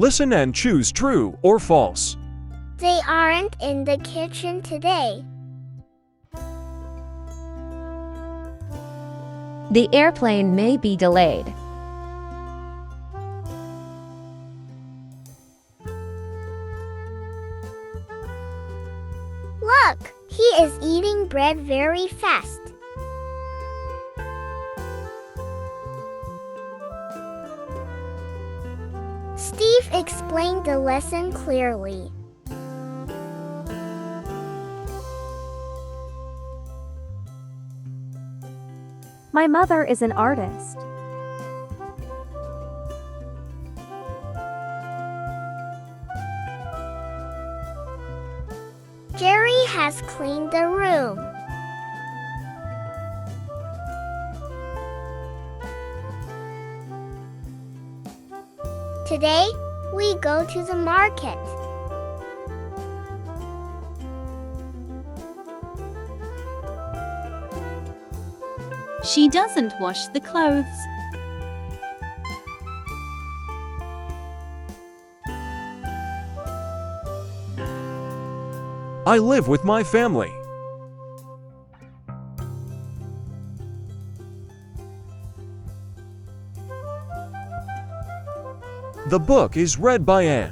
Listen and choose true or false. They aren't in the kitchen today. The airplane may be delayed. Look, he is eating bread very fast. Steve explained the lesson clearly. My mother is an artist. Jerry has cleaned the room. Today, we go to the market. She doesn't wash the clothes. I live with my family. The book is read by Anne.